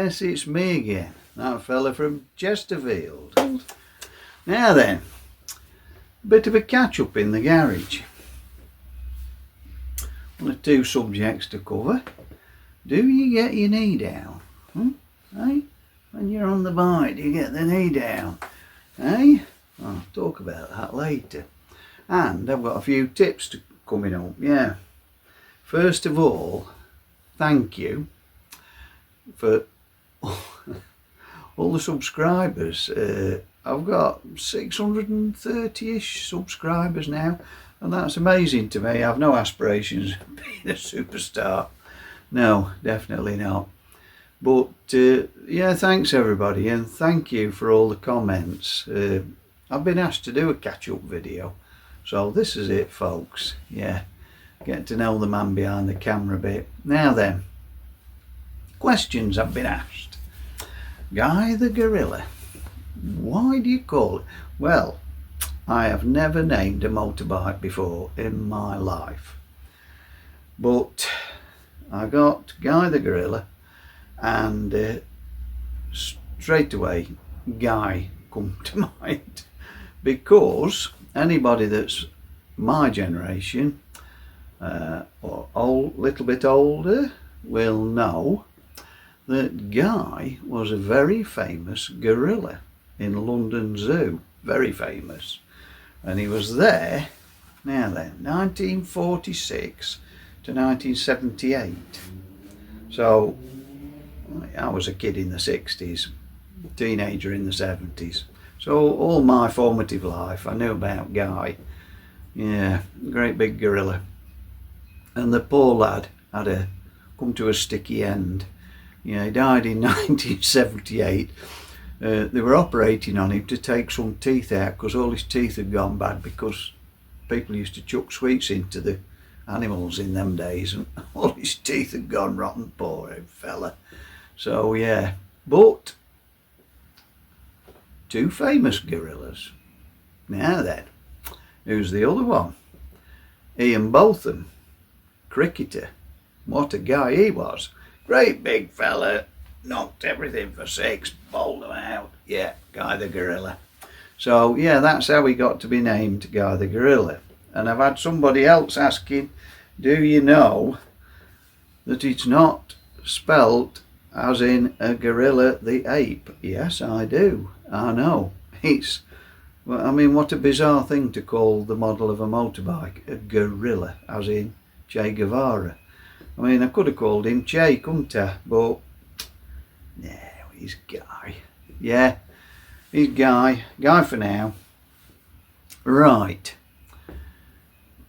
Yes, it's me again, that fella from Chesterfield. Now then, a bit of a catch up in the garage. One or two subjects to cover. Do you get your knee down? Hey? When you're on the bike, do you get the knee down? Hey? I'll talk about that later. And I've got a few tips coming up, yeah. First of all, thank you for all the subscribers. I've got 630-ish subscribers now, and that's amazing to me. I've no aspirations of being a superstar. No, definitely not. But yeah, thanks everybody, and thank you for all the comments. I've been asked to do a catch-up video, so this is it, folks. Yeah, get to know the man behind the camera a bit. Now then, questions I've been asked. Guy the Gorilla, why do you call it? Well, I have never named a motorbike before in my life, but I got Guy the Gorilla, and straight away Guy come to mind, because anybody that's my generation or little bit older will know that Guy was a very famous gorilla in London Zoo, very famous, and he was there, now then, 1946 to 1978. So I was a kid in the 60s, teenager in the 70s. So all my formative life I knew about Guy. Yeah, great big gorilla. And the poor lad had come to a sticky end. Yeah, he died in 1978. They were operating on him to take some teeth out, because all his teeth had gone bad, because people used to chuck sweets into the animals in them days, and all his teeth had gone rotten, poor fella. So yeah, but two famous gorillas. Now then, who's the other one? Ian Botham, cricketer. What a guy he was. Great big fella, knocked everything for six, bowled them out. Yeah, Guy the Gorilla. So yeah, that's how he got to be named Guy the Gorilla. And I've had somebody else asking, do you know that it's not spelt as in a gorilla the ape? Yes, I do. I know. It's, well, I mean, what a bizarre thing to call the model of a motorbike a gorilla, as in Che Guevara. I mean, I could have called him Che, couldn't I? But no, he's Guy. Yeah, he's Guy. Guy for now. Right.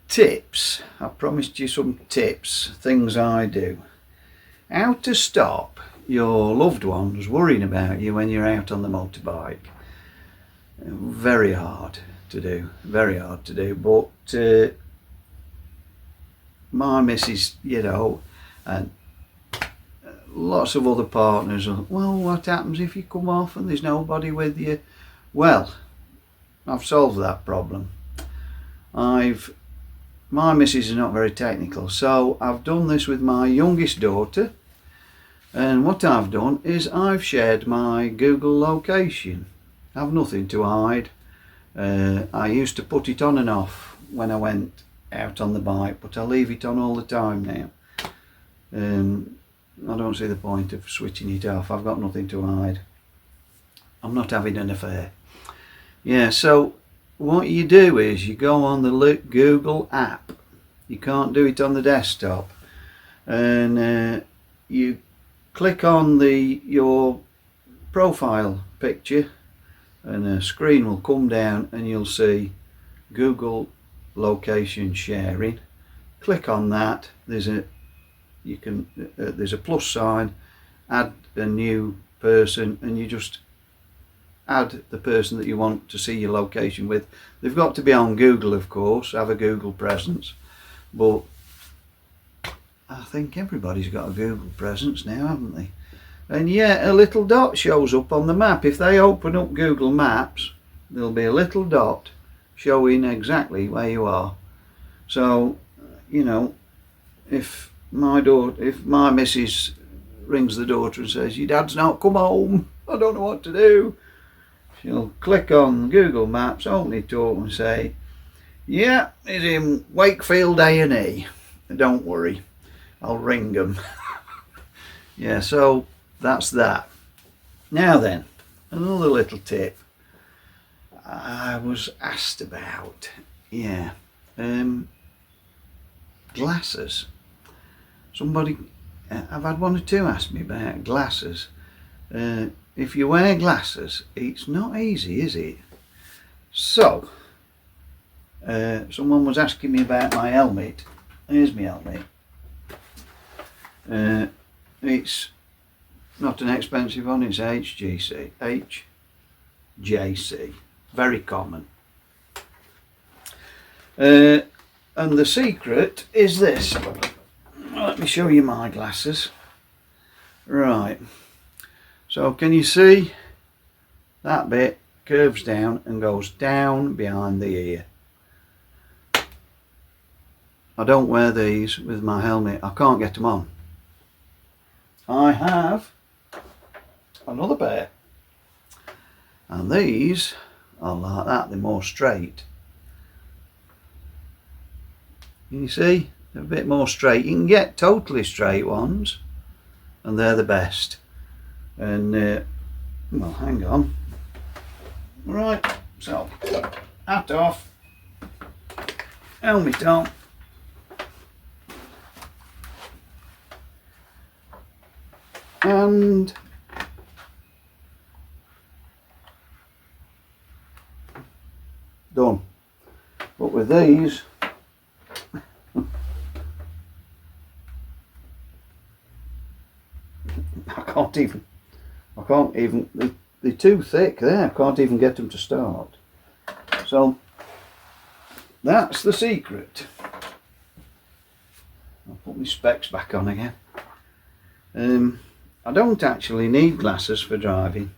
Tips. I promised you some tips, things I do. How to stop your loved ones worrying about you when you're out on the motorbike. Very hard to do, very hard to do, but my missus, you know, and lots of other partners are, well, what happens if you come off and there's nobody with you? Well, I've solved that problem. My missus is not very technical, so I've done this with my youngest daughter, and what I've done is I've shared my Google location. I've nothing to hide. I used to put it on and off when I went out on the bike, but I leave it on all the time now. I don't see the point of switching it off. I've got nothing to hide. I'm not having an affair. Yeah, so what you do is you go on the Google app. You can't do it on the desktop, and you click on your profile picture, and a screen will come down and you'll see Google location sharing. Click on that. There's a plus sign, add a new person, and you just add the person that you want to see your location with. They've got to be on Google, of course, have a Google presence, but I think everybody's got a Google presence now, haven't they? And yeah, a little dot shows up on the map. If they open up Google Maps, there'll be a little dot showing exactly where you are. So, you know, if my missus rings the daughter and says, your dad's not come home, I don't know what to do. She'll click on Google Maps, open it up and say, yeah, he's in Wakefield A&E. Don't worry, I'll ring him. Yeah, so that's that. Now then, another little tip I was asked about. Yeah, glasses. Somebody, I've had one or two ask me about glasses. If you wear glasses, it's not easy, is it? So, someone was asking me about my helmet. Here's my helmet. It's not an expensive one, it's HJC. Very common. And the secret is this. Let me show you my glasses. Right. So can you see that bit curves down and goes down behind the ear? I don't wear these with my helmet. I can't get them on. I have another pair. And these are like that. They're more straight. Can you see? They're a bit more straight. You can get totally straight ones, and they're the best. And well, hang on. Right, so hat off, helmet on, and done. But with these, I can't even, they're too thick there, I can't even get them to start. So that's the secret. I'll put my specs back on again. I don't actually need glasses for driving.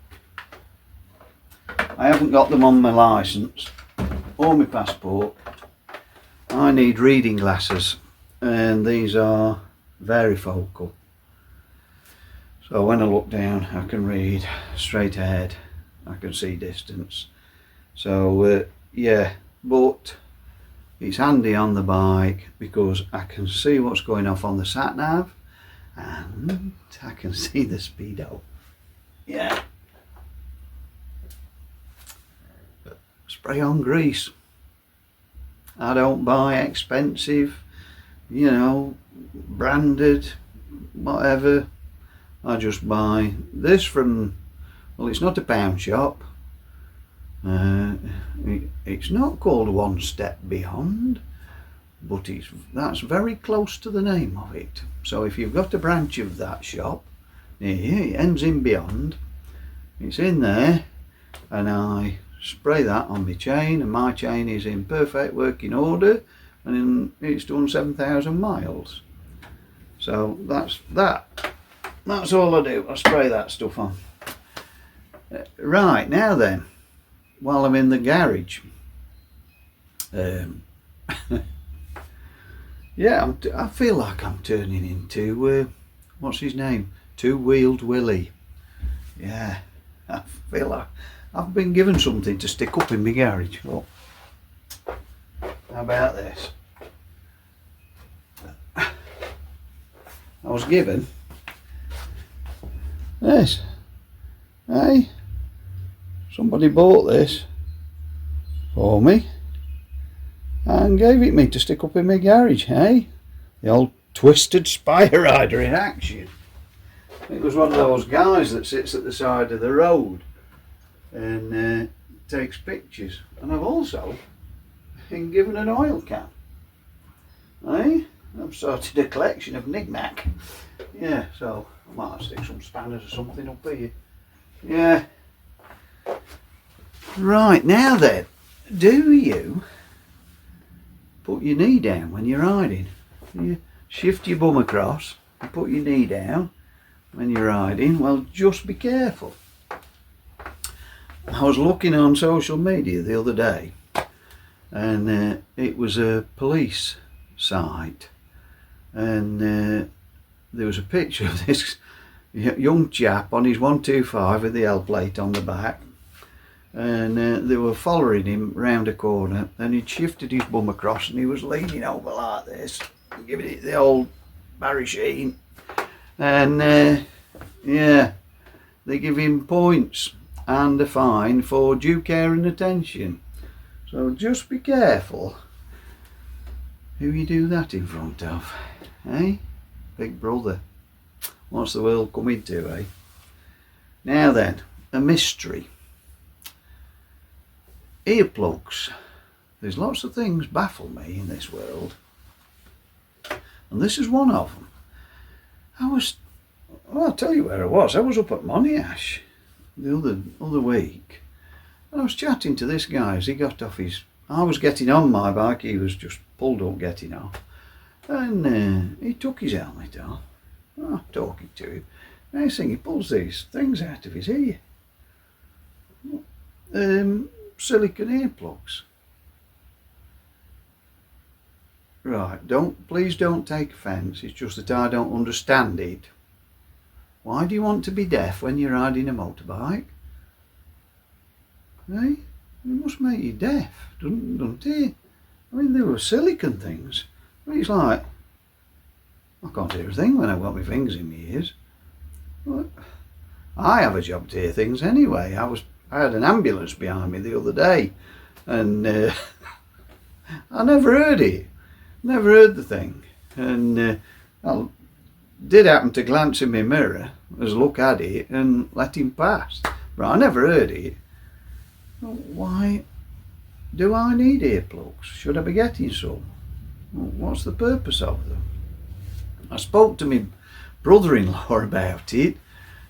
I haven't got them on my licence or my passport. I need reading glasses, and these are varifocal. So when I look down, I can read straight ahead. I can see distance. So yeah, but it's handy on the bike because I can see what's going off on the sat nav, and I can see the speedo. Yeah. Spray on grease. I don't buy expensive, you know, branded, whatever. I just buy this from, well, it's not a pound shop. It's not called One Step Beyond, but that's very close to the name of it. So if you've got a branch of that shop near you, it ends in Beyond, it's in there, and I spray that on my chain, and my chain is in perfect working order, and it's done 7,000 miles. So that's that. That's all I do. I spray that stuff on. Right, now then, while I'm in the garage, yeah, I feel like I'm turning into what's his name, Two-Wheeled Willie. Yeah, I feel like I've been given something to stick up in my garage. Well, how about this? I was given this. Hey, somebody bought this for me and gave it me to stick up in my garage. Hey, the old twisted spire rider in action. It was one of those guys that sits at the side of the road and takes pictures. And I've also been given an oil can. Hey, I've started a collection of knick-knack. Yeah, so I might stick some spanners or something up here. Yeah. Right, now then, do you put your knee down when you're riding? You shift your bum across and put your knee down when you're riding. Well, just be careful. I was looking on social media the other day, and it was a police site, and there was a picture of this young chap on his 125 with the L plate on the back, and they were following him round a corner, and he'd shifted his bum across and he was leaning over like this, giving it the old Barry Sheen, and yeah, they give him points and a fine for due care and attention. So just be careful who you do that in front of, eh? Big brother. What's the world coming to, eh? Now then, a mystery. Earplugs. There's lots of things baffle me in this world, and this is one of them. I'll tell you where I was. I was up at Monash the other week, and I was chatting to this guy as he got off his... I was getting on my bike, he was just pulled up getting off, and he took his helmet off. I'm talking to him. Next thing, he pulls these things out of his ear. Silicone earplugs. Right, please don't take offence, it's just that I don't understand it. Why do you want to be deaf when you're riding a motorbike? Eh? It must make you deaf, doesn't it? I mean, they were silicone things. I mean, it's like, I can't hear a thing when I've got my fingers in my ears. But I have a job to hear things anyway. I had an ambulance behind me the other day, and I never heard it. Never heard the thing. And I did happen to glance in my mirror as look at it and let him pass. But I never heard it. Well, why do I need earplugs? Should I be getting some? Well, what's the purpose of them? I spoke to my brother-in-law about it,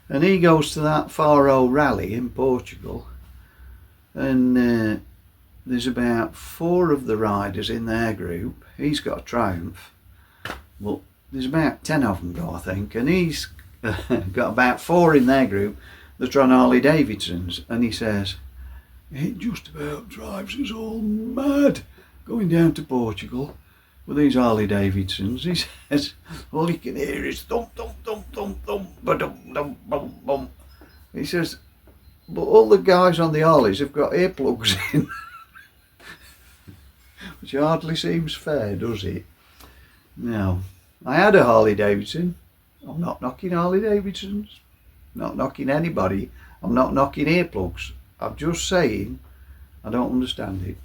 and he goes to that Faro rally in Portugal, and there's about 4 of the riders in their group. He's got a Triumph, but there's about 10 of them go, I think, and he's got about 4 in their group that are on Harley Davidsons, and he says, it just about drives us all mad going down to Portugal with these Harley Davidsons. He says all you can hear is thump thump thump thump thump ba-dum dum bum bum. He says, but all the guys on the Harleys have got earplugs in. Which hardly seems fair, does it? Now, I had a Harley Davidson. I'm not knocking Harley Davidsons, not knocking anybody. I'm not knocking earplugs. I'm just saying I don't understand it.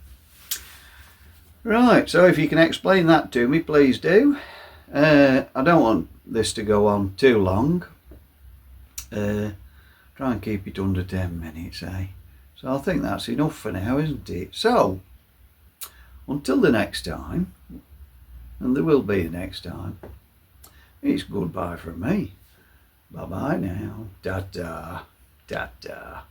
Right, so if you can explain that to me, please do. I don't want this to go on too long. Try and keep it under 10 minutes, eh? So I think that's enough for now, isn't it? So, until the next time, and there will be a next time, it's goodbye from me. Bye-bye now. Ta-ta. Ta-ta.